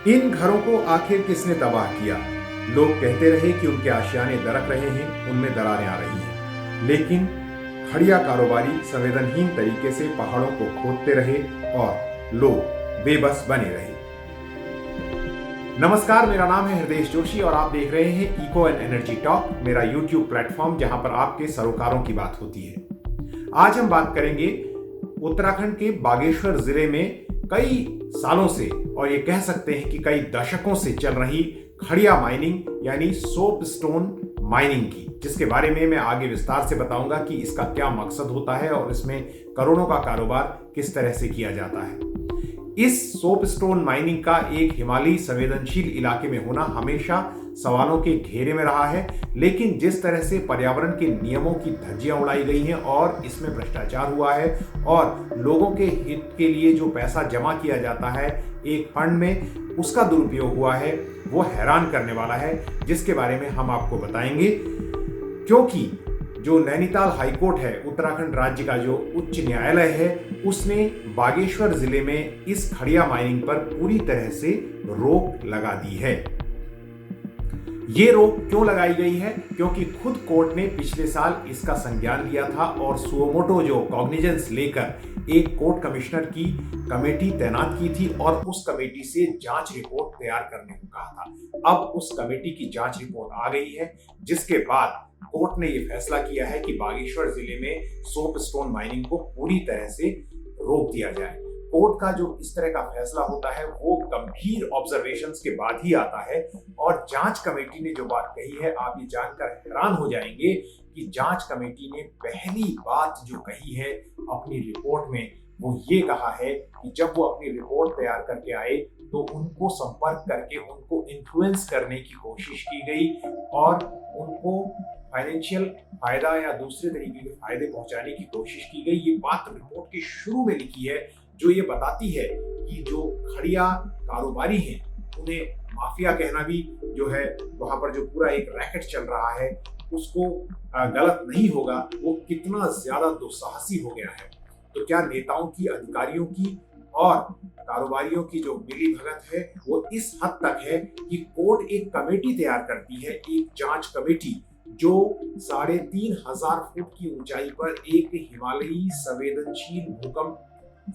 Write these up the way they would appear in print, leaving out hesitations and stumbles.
इन घरों को आखिर किसने तबाह किया? लोग कहते रहे कि उनके आशियाने दरक रहे हैं, उनमें दरारें आ रही हैं। लेकिन खड़िया कारोबारी संवेदनहीन तरीके से पहाड़ों को खोदते रहे और लोग बेबस बने रहे। नमस्कार, मेरा नाम है हृदय जोशी और आप देख रहे हैं इको एंड एनर्जी टॉक, मेरा यूट्यूब प्लेटफॉर्म जहां पर आपके सरोकारों की बात होती है। आज हम बात करेंगे उत्तराखंड के बागेश्वर जिले में कई सालों से और ये कह सकते हैं कि कई दशकों से चल रही खड़िया माइनिंग यानी सोप स्टोन माइनिंग की, जिसके बारे में मैं आगे विस्तार से बताऊंगा कि इसका क्या मकसद होता है और इसमें करोड़ों का कारोबार किस तरह से किया जाता है। इस सोप स्टोन माइनिंग का एक हिमालयी संवेदनशील इलाके में होना हमेशा सवालों के घेरे में रहा है, लेकिन जिस तरह से पर्यावरण के नियमों की धज्जियां उड़ाई गई हैं और इसमें भ्रष्टाचार हुआ है और लोगों के हित के लिए जो पैसा जमा किया जाता है एक फंड में, उसका दुरुपयोग हुआ है, वो हैरान करने वाला है, जिसके बारे में हम आपको बताएंगे। क्योंकि जो नैनीताल हाईकोर्ट है, उत्तराखंड राज्य का जो उच्च न्यायालय है, उसने बागेश्वर जिले में इस खड़िया माइनिंग पर पूरी तरह से रोक लगा दी है। ये रोक क्यों लगाई गई है? क्योंकि खुद कोर्ट ने पिछले साल इसका संज्ञान लिया था और सुओमोटो जो कॉग्निजेंस लेकर एक कोर्ट कमिश्नर की कमेटी तैनात की थी और उस कमेटी से जांच रिपोर्ट तैयार करने को कहा था। अब उस कमेटी की जांच रिपोर्ट आ गई है, जिसके बाद कोर्ट ने यह फैसला किया है कि बागेश्वर जिले में सोप स्टोन माइनिंग को पूरी तरह से रोक दिया जाए। कोर्ट का जो इस तरह का फैसला होता है वो गंभीर ऑब्जर्वेशंस के बाद ही आता है और जांच कमेटी ने जो बात कही है, आप ये जानकर हैरान हो जाएंगे कि जांच कमेटी ने पहली बात जो कही है अपनी रिपोर्ट में, वो ये कहा है कि जब वो अपनी रिपोर्ट तैयार करके आए तो उनको संपर्क करके उनको इन्फ्लुएंस करने की कोशिश की गई और उनको फाइनेंशियल फायदा या दूसरे तरीके के फायदे पहुंचाने की कोशिश की गई। ये बात रिपोर्ट के शुरू में लिखी है, जो ये बताती है कि जो खड़िया कारोबारी हैं उन्हें माफिया कहना भी जो है, वहां पर जो पूरा एक रैकेट चल रहा है उसको गलत नहीं होगा, वो कितना ज्यादा दुस्साहसी हो गया है। तो क्या नेताओं की, अधिकारियों की और कारोबारियों की जो मिली भगत है वो इस हद तक है कि कोर्ट एक कमेटी तैयार करती है, एक जांच कमेटी जो 3500 फुट की ऊंचाई पर एक हिमालयी संवेदनशील भूकंप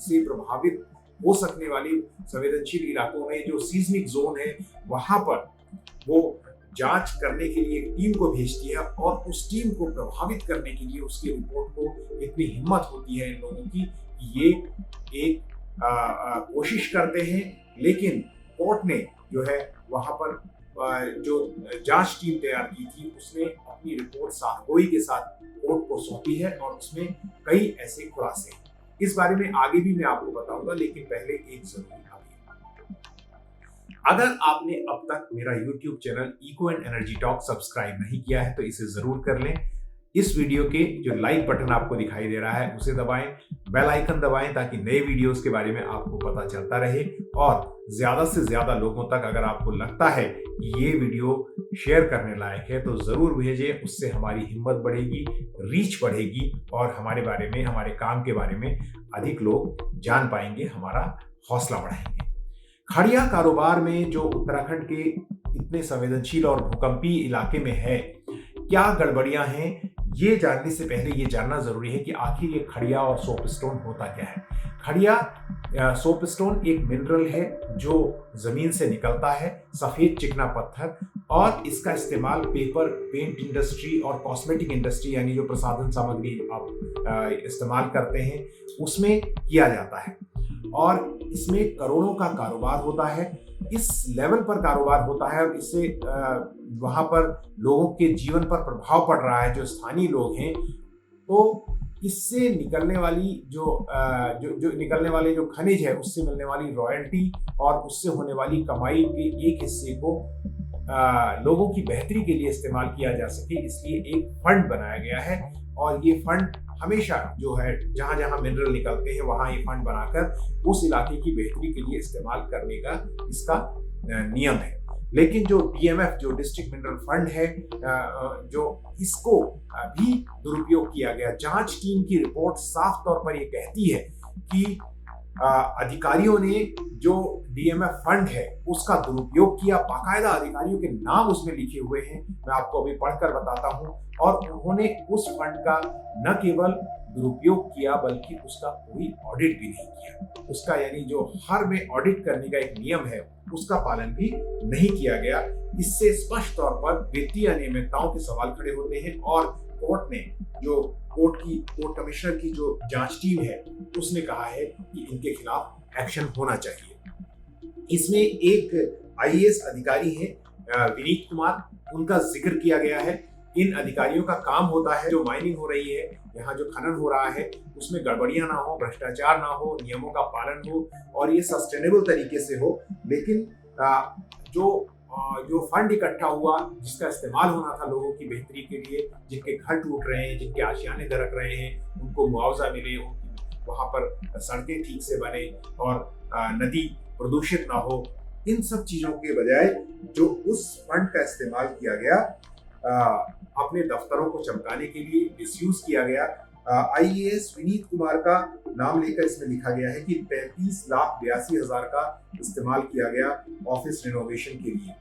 से प्रभावित हो सकने वाले संवेदनशील इलाकों में जो सीस्मिक जोन है, वहां पर वो जांच करने के लिए एक टीम को भेजती है और उस टीम को प्रभावित करने के लिए उसकी रिपोर्ट को इतनी हिम्मत होती है इन लोगों की कि ये एक कोशिश करते हैं। लेकिन कोर्ट ने जो है वहां पर जो जांच टीम तैयार की थी उसने अपनी रिपोर्ट साफगोई के साथ कोर्ट को सौंपी है और उसमें कई ऐसे खुलासे हैं। इस बारे में आगे भी मैं आपको बताऊंगा, लेकिन पहले एक जरूरी अपील। अगर आपने अब तक मेरा YouTube channel eco and energy talk subscribe नहीं किया है तो इसे जरूर कर लें। इस वीडियो के जो लाइक बटन आपको दिखाई दे रहा है उसे दबाएं, बेल आइकन दबाएं ताकि नए वीडियोस के बारे में आपको पता चलता रहे और ज्यादा से ज्यादा लोगों तक अगर आपको लगता है कि ये वीडियो शेयर करने लायक है तो जरूर भेजें। उससे हमारी हिम्मत बढ़ेगी, रीच बढ़ेगी और हमारे बारे में, हमारे काम के बारे में अधिक लोग जान पाएंगे, हमारा हौसला बढ़ाएंगे। खड़िया कारोबार में जो उत्तराखंड के इतने संवेदनशील और भूकंपीय इलाके में है, क्या गड़बड़ियां हैं, ये जानने से पहले ये जानना जरूरी है कि आखिर ये खड़िया और सोपस्टोन होता क्या है। खड़िया सोपस्टोन एक मिनरल है जो जमीन से निकलता है, सफेद चिकना पत्थर, और इसका इस्तेमाल पेपर, पेंट इंडस्ट्री और कॉस्मेटिक इंडस्ट्री यानी जो प्रसाधन सामग्री आप इस्तेमाल करते हैं उसमें किया जाता है और इसमें करोड़ों का कारोबार होता है। इस लेवल पर कारोबार होता है और इससे वहां पर लोगों के जीवन पर प्रभाव पड़ रहा है, जो स्थानीय लोग हैं। तो इससे निकलने वाली जो निकलने वाले जो खनिज है, उससे मिलने वाली रॉयल्टी और उससे होने वाली कमाई के एक हिस्से को लोगों की बेहतरी के लिए इस्तेमाल किया जा सके, इसलिए एक फंड बनाया गया है और ये फंड हमेशा जो है जहां जहां मिनरल निकलते हैं वहां ये फंड बनाकर उस इलाके की बेहतरी के लिए इस्तेमाल करने का इसका नियम है। लेकिन जो डीएमएफ, जो डिस्ट्रिक्ट मिनरल फंड है, जो इसको भी दुरुपयोग किया गया। जांच टीम की रिपोर्ट साफ तौर पर ये कहती है कि अधिकारियों ने जो डीएमएफ फंड है उसका दुरुपयोग किया। बाकायदा अधिकारियों के नाम उसमें लिखे हुए हैं, मैं आपको अभी पढ़कर बताता हूं। और उन्होंने उस फंड का न केवल दुरुपयोग किया बल्कि उसका कोई ऑडिट भी नहीं किया। उसका यानी जो हर में ऑडिट करने का एक नियम है उसका पालन भी नहीं किया गया। इससे स्पष्ट तौर पर वित्तीय अनियमितताओं के सवाल खड़े होते हैं और कोर्ट ने जो कोर्ट कमिश्नर की जो जांच टीम है उसने कहा है कि इनके खिलाफ एक्शन होना चाहिए। इसमें एक आईएएस अधिकारी हैं विनीत कुमार, उनका जिक्र किया गया है। इन अधिकारियों का काम होता है जो माइनिंग हो रही है, यहाँ जो खनन हो रहा है उसमें गड़बड़ियां ना हो, भ्रष्टाचार ना हो, नियमों का पालन हो और ये सस्टेनेबल तरीके से हो। लेकिन जो फंड इकट्ठा हुआ जिसका इस्तेमाल होना था लोगों की बेहतरी के लिए, जिनके घर टूट रहे हैं, जिनके आशियाने दरक रहे हैं, उनको मुआवजा मिले, वहां पर सड़कें ठीक से बने और नदी प्रदूषित ना हो, इन सब चीजों के बजाय जो उस फंड का इस्तेमाल किया गया अपने दफ्तरों को चमकाने के लिए मिसयूज किया गया। आईएएस विनीत कुमार का नाम लेकर इसमें लिखा गया है कि 33,82,000 का इस्तेमाल किया गया ऑफिस रिनोवेशन के लिए,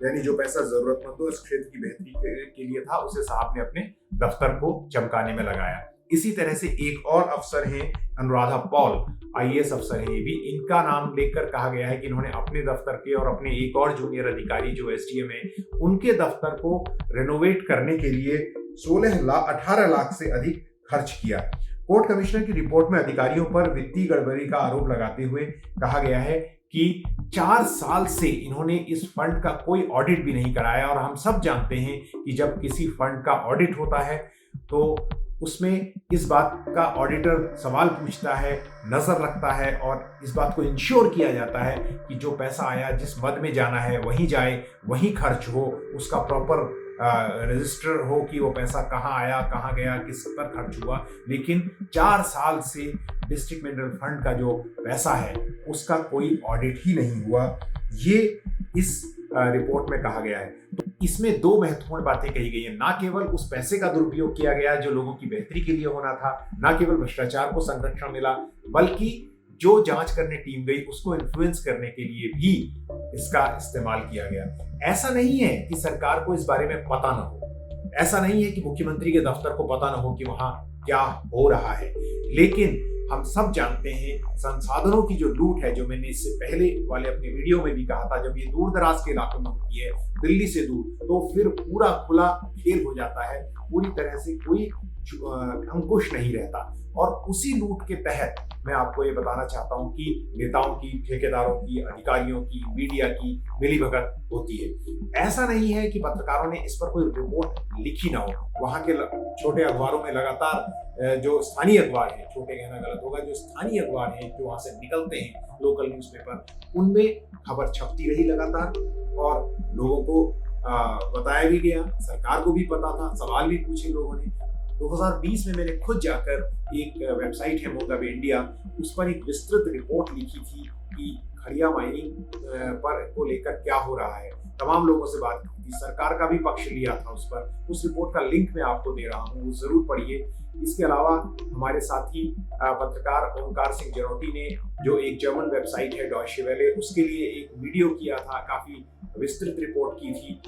यानी जो पैसा जरूरतमंदों इस क्षेत्र की बेहतरी के लिए था उसे साहब ने अपने दफ्तर को चमकाने में लगाया। इसी तरह से एक और अफसर हैं अनुराधा पॉल, आईएएस अफसर हैं ये भी, इनका नाम लेकर कहा गया है कि इन्होंने अपने दफ्तर के और अपने एक और जूनियर अधिकारी जो एसडीएम है उनके दफ्तर को रेनोवेट करने के लिए 18 लाख से अधिक खर्च किया। कोर्ट कमिश्नर की रिपोर्ट में अधिकारियों पर वित्तीय गड़बड़ी का आरोप लगाते हुए कहा गया है कि 4 साल से इन्होंने इस फंड का कोई ऑडिट भी नहीं कराया। और हम सब जानते हैं कि जब किसी फंड का ऑडिट होता है तो उसमें इस बात का ऑडिटर सवाल पूछता है, नजर रखता है और इस बात को इंश्योर किया जाता है कि जो पैसा आया जिस मद में जाना है वहीं जाए, वहीं खर्च हो, उसका प्रॉपर रजिस्टर हो कि वो पैसा कहाँ आया, कहाँ गया, किस पर खर्च हुआ। लेकिन 4 साल से डिस्ट्रिक्ट मिनरल फंड का जो पैसा है उसका कोई ऑडिट ही नहीं हुआ, ये इस रिपोर्ट में कहा गया है। तो इसमें 2 महत्वपूर्ण बातें कही गई हैं। ना केवल उस पैसे का दुरुपयोग किया गया जो लोगों की बेहतरी के लिए होना था, ना केवल भ्रष्टाचार को संरक्षण मिला, बल्कि जो जांच करने टीम गई उसको इन्फ्लुएंस करने के लिए भी इसका इस्तेमाल किया गया। ऐसा नहीं है कि सरकार को इस बारे में पता ना हो, ऐसा नहीं है कि मुख्यमंत्री के दफ्तर को पता ना हो कि वहां क्या हो रहा है, लेकिन हम सब जानते हैं संसाधनों की जो लूट है, जो मैंने इससे पहले वाले अपने वीडियो में भी कहा था, जब ये दूर दराज के इलाकों में होती है, दिल्ली से दूर, तो फिर पूरा खुला खेल हो जाता है, पूरी तरह से कोई अंकुश नहीं रहता। और उसी लूट के तहत मैं आपको ये बताना चाहता हूं कि नेताओं की, ठेकेदारों की, अधिकारियों की, मीडिया की मिलीभगत होती है। ऐसा नहीं है कि पत्रकारों ने इस पर कोई रिपोर्ट लिखी ना हो। वहां के छोटे अखबारों में लगातार जो स्थानीय अखबार हैं, छोटे कहना गलत होगा, जो स्थानीय अखबार हैं जो वहां से निकलते हैं, लोकल न्यूज़पेपर, उनमें खबर छपती रही लगातार और लोगों को बताया भी गया, सरकार को भी पता था, सवाल भी पूछे लोगों ने। 2020 में मैंने खुद जाकर, एक वेबसाइट है मोगाब इंडिया, उस पर एक विस्तृत रिपोर्ट लिखी थी कि खड़िया माइनिंग पर को लेकर क्या हो रहा है। तमाम लोगों से बात की थी, सरकार का भी पक्ष लिया था उस पर। उस रिपोर्ट का लिंक मैं आपको दे रहा हूँ, वो जरूर पढ़िए। इसके अलावा हमारे साथी पत्रकार ओंकार सिंह जरोटी ने, जो एक जर्मन वेबसाइट है डॉयचे वेले, उसके लिए एक वीडियो किया था, काफी विस्तृत रिपोर्ट की थी।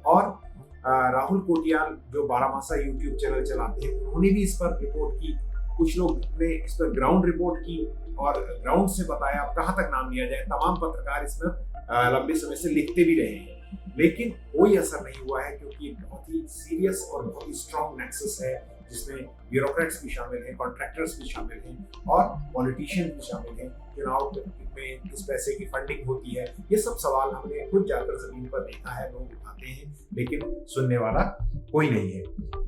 और राहुल कोटियाल जो बारामासा यूट्यूब चैनल चलाते हैं, उन्होंने भी इस पर रिपोर्ट की। कुछ लोग ने इस पर ग्राउंड रिपोर्ट की और ग्राउंड से बताया कहाँ तक नाम लिया जाए। तमाम पत्रकार इस पर लंबे समय से लिखते भी रहे हैं, लेकिन कोई असर नहीं हुआ है, क्योंकि बहुत ही सीरियस और बहुत ही स्ट्रॉन्ग नेक्सस है, जिसमें ब्यूरोक्रेट्स भी शामिल हैं, कॉन्ट्रैक्टर्स भी शामिल हैं और पॉलिटिशियन भी शामिल हैं। चुनाव में किस पैसे की फंडिंग होती है, ये सब सवाल हमने खुद जाकर जमीन पर देखा है, लोग उठाते हैं, लेकिन सुनने वाला कोई नहीं है।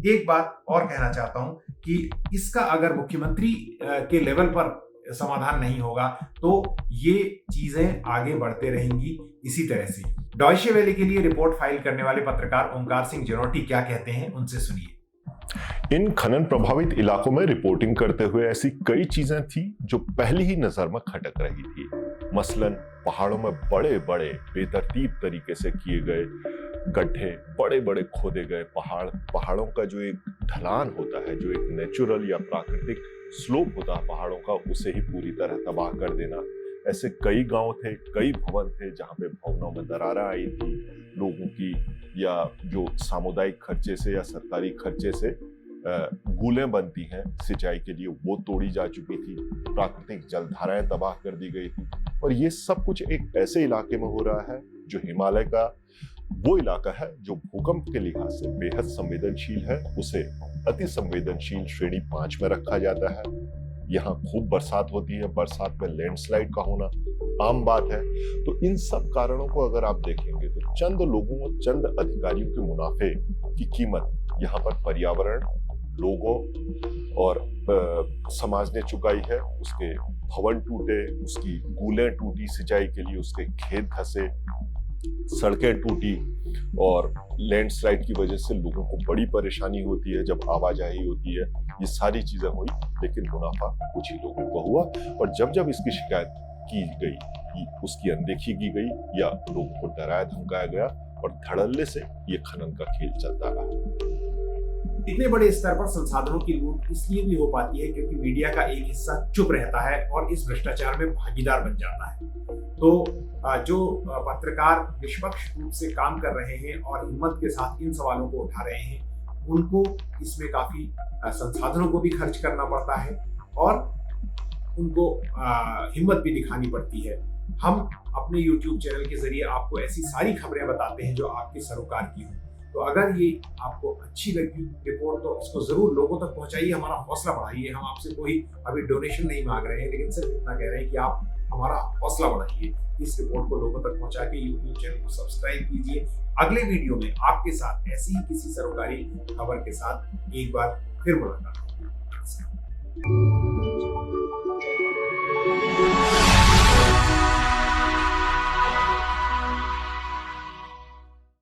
एक बात और कहना चाहता हूं कि इसका अगर मुख्यमंत्री के लेवल पर समाधान नहीं होगा तो ये चीजें आगे बढ़ते रहेंगी इसी तरह से। डॉयचे वेले के लिए रिपोर्ट फाइल करने वाले पत्रकार ओंकार सिंह जरोटी क्या कहते हैं, उनसे सुनिए। इन खनन प्रभावित इलाकों में रिपोर्टिंग करते हुए ऐसी कई चीजें थी जो पहली ही नजर में खटक रही थी। मसलन पहाड़ों में बड़े बड़े बेतरतीब तरीके से किए गए गड्ढे, बड़े बड़े खोदे गए पहाड़ों का जो एक ढलान होता है, जो एक नेचुरल या प्राकृतिक स्लोप होता है पहाड़ों का, उसे ही पूरी तरह तबाह कर देना। ऐसे कई गांव थे, कई भवन थे जहां पे भवनों में दरारें आई थी लोगों की, या जो सामुदायिक खर्चे से या सरकारी खर्चे से गूलें बनती हैं सिंचाई के लिए, वो तोड़ी जा चुकी थी। प्राकृतिक जलधाराएं तबाह कर दी गई थी। और ये सब कुछ एक ऐसे इलाके में हो रहा है जो हिमालय का वो इलाका है जो भूकंप के लिहाज से बेहद संवेदनशील है। उसे अति संवेदनशील श्रेणी 5 में रखा जाता है। यहाँ खूब बरसात होती है, बरसात में लैंडस्लाइड का होना आम बात है। तो इन सब कारणों को अगर आप देखेंगे तो चंद लोगों और चंद अधिकारियों के मुनाफे की कीमत यहाँ पर पर्यावरण, लोगों और समाज ने चुकाई है। उसके भवन टूटे, उसकी गूलें टूटी सिंचाई के लिए, उसके खेत धंसे, सड़कें टूटी, और लैंडस्लाइड की वजह से लोगों को बड़ी परेशानी होती है जब आवाजाही होती है। ये सारी चीजें हुई, लेकिन मुनाफा कुछ ही लोगों को हुआ। और जब जब इसकी शिकायत की गई, उसकी अनदेखी की गई या लोगों को डराया धमकाया गया, और धड़ल्ले से ये खनन का खेल चलता रहा। इतने बड़े स्तर पर संसाधनों की लूट इसलिए भी हो पाती है क्योंकि मीडिया का एक हिस्सा चुप रहता है और इस भ्रष्टाचार में भागीदार बन जाता है। तो जो पत्रकार निष्पक्ष रूप से काम कर रहे हैं और हिम्मत के साथ इन सवालों को उठा रहे हैं, उनको इसमें काफी संसाधनों को भी खर्च करना पड़ता है और उनको हिम्मत भी दिखानी पड़ती है। हम अपने YouTube चैनल के जरिए आपको ऐसी सारी खबरें बताते हैं जो आपके सरोकार की हों। तो अगर ये आपको अच्छी लगी रिपोर्ट तो इसको जरूर लोगों तक पहुंचाइए, हमारा हौसला बढ़ाइए। हम आपसे कोई अभी डोनेशन नहीं मांग रहे हैं, लेकिन सिर्फ इतना कह रहे हैं कि आप हमारा हौसला बढ़ाइए। इस रिपोर्ट को लोगों तक पहुंचा के YouTube चैनल को सब्सक्राइब कीजिए। अगले वीडियो में आपके साथ ऐसी ही किसी सरोकारी खबर के साथ एक बार फिर मुलाकात होगी।